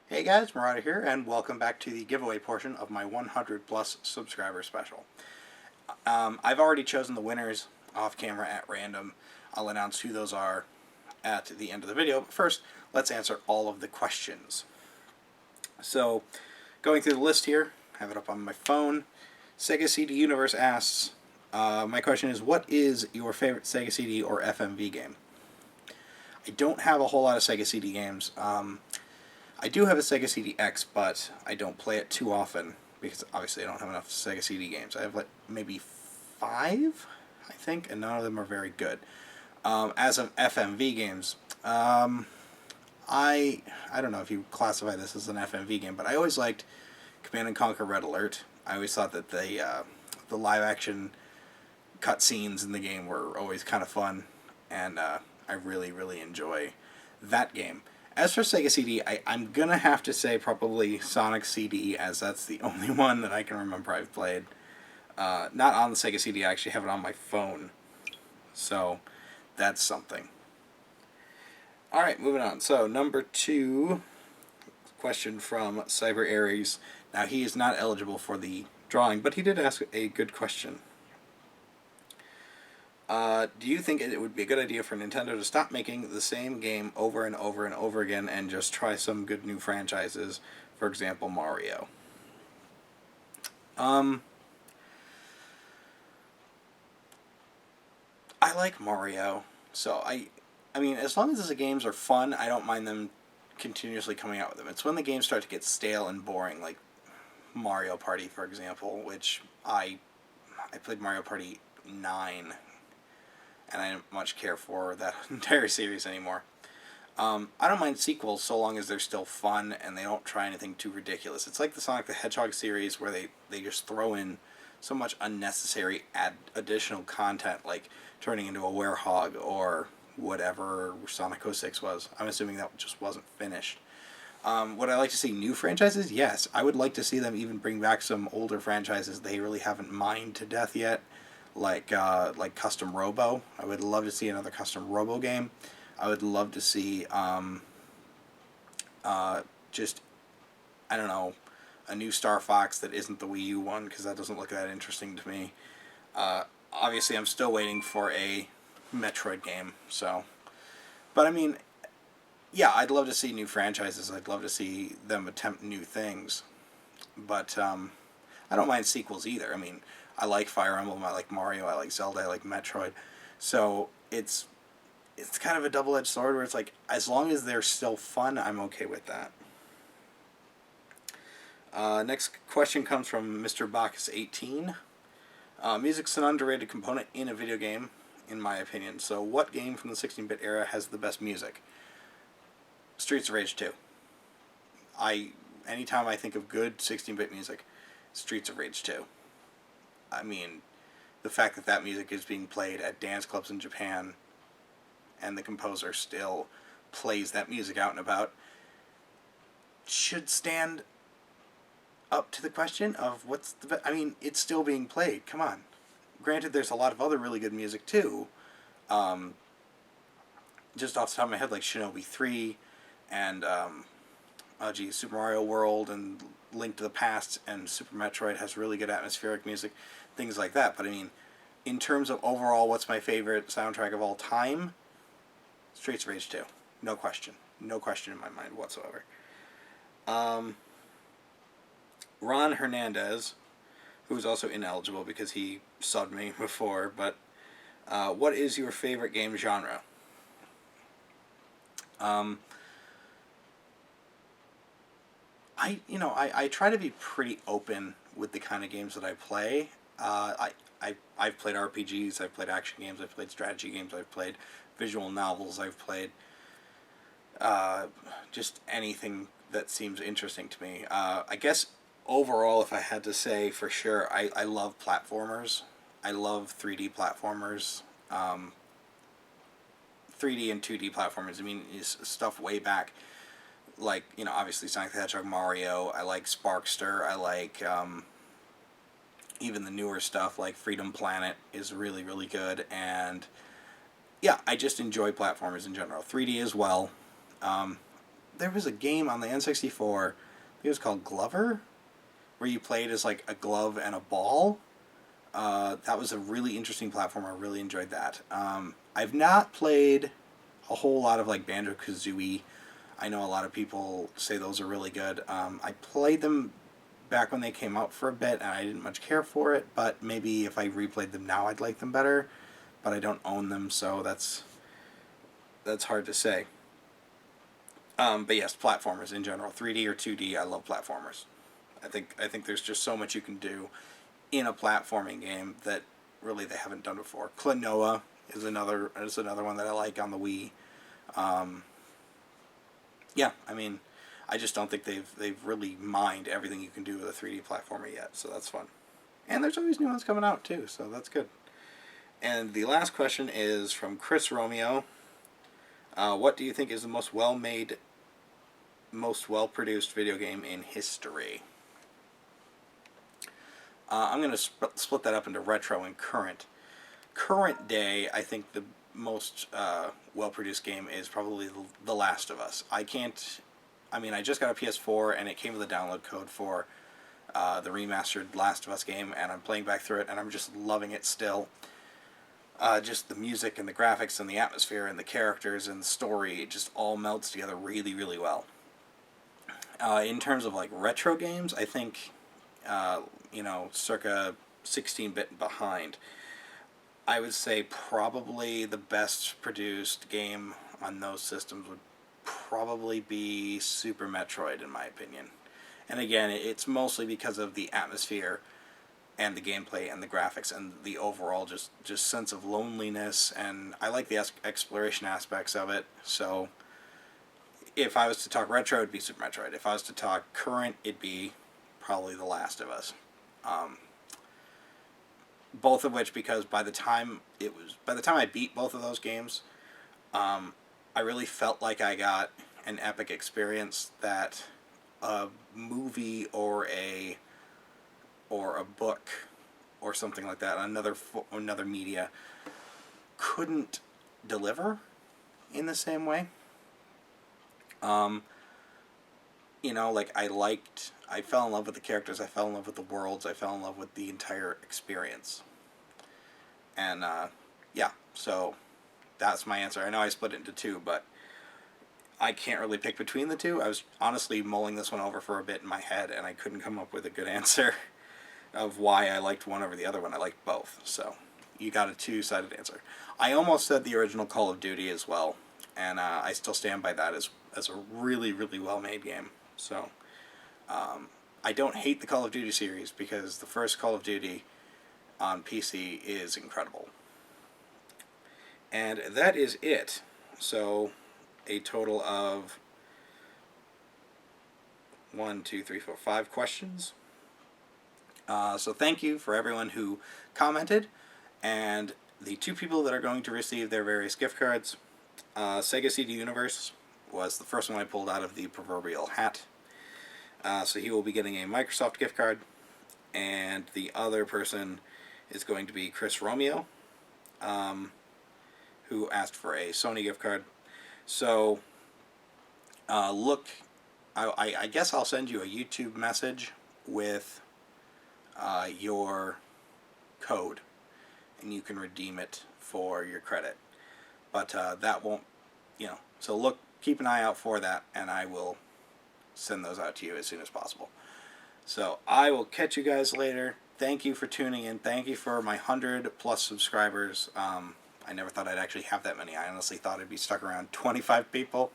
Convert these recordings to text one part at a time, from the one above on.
Hey guys, Marauder here, and welcome back to the giveaway portion of my 100 plus subscriber special. I've already chosen the winners off camera at random. I'll announce who those are at the end of the video, but first, let's answer all of the questions. So, going through the list here, I have it up on my phone. Sega CD Universe asks, my question is, what is your favorite Sega CD or FMV game? I don't have a whole lot of Sega CD games. I do have a Sega CD-X, but I don't play it too often because obviously I don't have enough Sega CD games. I have like maybe 5, I think, and none of them are very good. As of FMV games, I don't know if you classify this as an FMV game, but I always liked Command and Conquer Red Alert. I always thought that the live action cutscenes in the game were always kind of fun, and I really enjoy that game. As for Sega CD, I'm going to have to say probably Sonic CD, as that's the only one that I can remember I've played. Not on the Sega CD, I actually have it on my phone. So, that's something. Alright, moving on. So, number 2, question from Cyber Aries. Now, he is not eligible for the drawing, but he did ask a good question. Do you think it would be a good idea for Nintendo to stop making the same game over and over and over again and just try some good new franchises? For example, Mario. I like Mario, so I mean, as long as the games are fun, I don't mind them continuously coming out with them. It's when the games start to get stale and boring, like Mario Party, for example, which I played Mario Party 9, and I don't much care for that entire series anymore. I don't mind sequels so long as they're still fun and they don't try anything too ridiculous. It's like the Sonic the Hedgehog series where they just throw in so much unnecessary additional content, like turning into a werehog or whatever Sonic 06 was. I'm assuming that just wasn't finished. Would I like to see new franchises? Yes. I would like to see them even bring back some older franchises they really haven't mined to death yet, like Custom Robo. I would love to see another Custom Robo game. I would love to see just, I don't know, a new Star Fox that isn't the Wii U one, because that doesn't look that interesting to me. Obviously, I'm still waiting for a Metroid game, so. But I mean, yeah, I'd love to see new franchises. I'd love to see them attempt new things. But I don't mind sequels either. I mean, I like Fire Emblem, I like Mario, I like Zelda, I like Metroid. So it's kind of a double-edged sword where it's like, as long as they're still fun, I'm okay with that. Next question comes from Mr. Bacchus18. Music's an underrated component in a video game, in my opinion. So what game from the 16-bit era has the best music? Streets of Rage 2. Anytime I think of good 16-bit music, Streets of Rage 2. I mean, the fact that music is being played at dance clubs in Japan and the composer still plays that music out and about should stand up to the question of what's the best. I mean, it's still being played. Come on. Granted, there's a lot of other really good music too. Just off the top of my head, like Shinobi 3 and Super Mario World and Link to the Past and Super Metroid has really good atmospheric music, things like that. But I mean, in terms of overall, what's my favorite soundtrack of all time? Streets of Rage 2. No question. No question in my mind whatsoever. Ron Hernandez, who's also ineligible because he subbed me before, but what is your favorite game genre? I try to be pretty open with the kind of games that I play. I've played RPGs, I've played action games, I've played strategy games, I've played visual novels, I've played just anything that seems interesting to me. I guess overall, if I had to say for sure, I love platformers. I love 3D platformers. 3D and 2D platformers. I mean, stuff way back, like, obviously Sonic the Hedgehog, Mario. I like Sparkster. I like even the newer stuff like Freedom Planet is really good. And yeah, I just enjoy platformers in general. 3D as well. there was a game on the N64, I think it was called Glover, where you played as like a glove and a ball. That was a really interesting platform. I really enjoyed that. I've not played a whole lot of like Banjo-Kazooie. I know a lot of people say those are really good. I played them back when they came out for a bit, and I didn't much care for it, but maybe if I replayed them now, I'd like them better. But I don't own them, so that's hard to say. But yes, platformers in general, 3D or 2D, I love platformers. I think there's just so much you can do in a platforming game that really they haven't done before. Klonoa is another one that I like on the Wii. Yeah, I mean, I just don't think they've really mined everything you can do with a 3D platformer yet, so that's fun. And there's always new ones coming out too, so that's good. And the last question is from Chris Romeo. What do you think is the most well-made, most well-produced video game in history? I'm going to split that up into retro and current. Current day, I think the most well-produced game is probably The Last of Us. I just got a PS4 and it came with a download code for the remastered Last of Us game, and I'm playing back through it and I'm just loving it still. Just the music and the graphics and the atmosphere and the characters and the story, it just all melts together really, really well. In terms of like retro games, I think, circa 16-bit behind, I would say probably the best produced game on those systems would probably be Super Metroid, in my opinion. And again, it's mostly because of the atmosphere and the gameplay and the graphics and the overall just sense of loneliness, and I like the exploration aspects of it. So if I was to talk retro, it'd be Super Metroid. If I was to talk current, it'd be probably The Last of Us. Both of which, because by the time I beat both of those games, I really felt like I got an epic experience that a movie or a book or something like that, another media, couldn't deliver in the same way. I fell in love with the characters, I fell in love with the worlds, I fell in love with the entire experience. And, so that's my answer. I know I split it into two, but I can't really pick between the two. I was honestly mulling this one over for a bit in my head, and I couldn't come up with a good answer of why I liked one over the other one. I liked both, so you got a two-sided answer. I almost said the original Call of Duty as well, and I still stand by that as a really, really well-made game. So I don't hate the Call of Duty series, because the first Call of Duty on PC is incredible. And that is it. So a total of 5 questions. So thank you for everyone who commented, and the 2 people that are going to receive their various gift cards. Sega CD Universe was the first one I pulled out of the proverbial hat. So he will be getting a Microsoft gift card, and the other person is going to be Chris Romeo, who asked for a Sony gift card. So I guess I'll send you a YouTube message with your code, and you can redeem it for your credit. But that won't, so keep an eye out for that, and I will send those out to you as soon as possible. So I will catch you guys later. Thank you for tuning in. Thank you for my 100+ subscribers. I never thought I'd actually have that many. I honestly thought I'd be stuck around 25 people,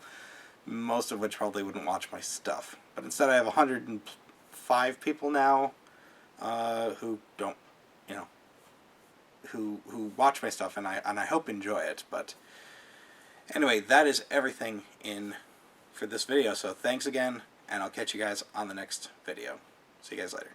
most of which probably wouldn't watch my stuff. But instead I have 105 people now who don't, who watch my stuff, and I hope enjoy it. But anyway, that is everything for this video. So thanks again, and I'll catch you guys on the next video. See you guys later.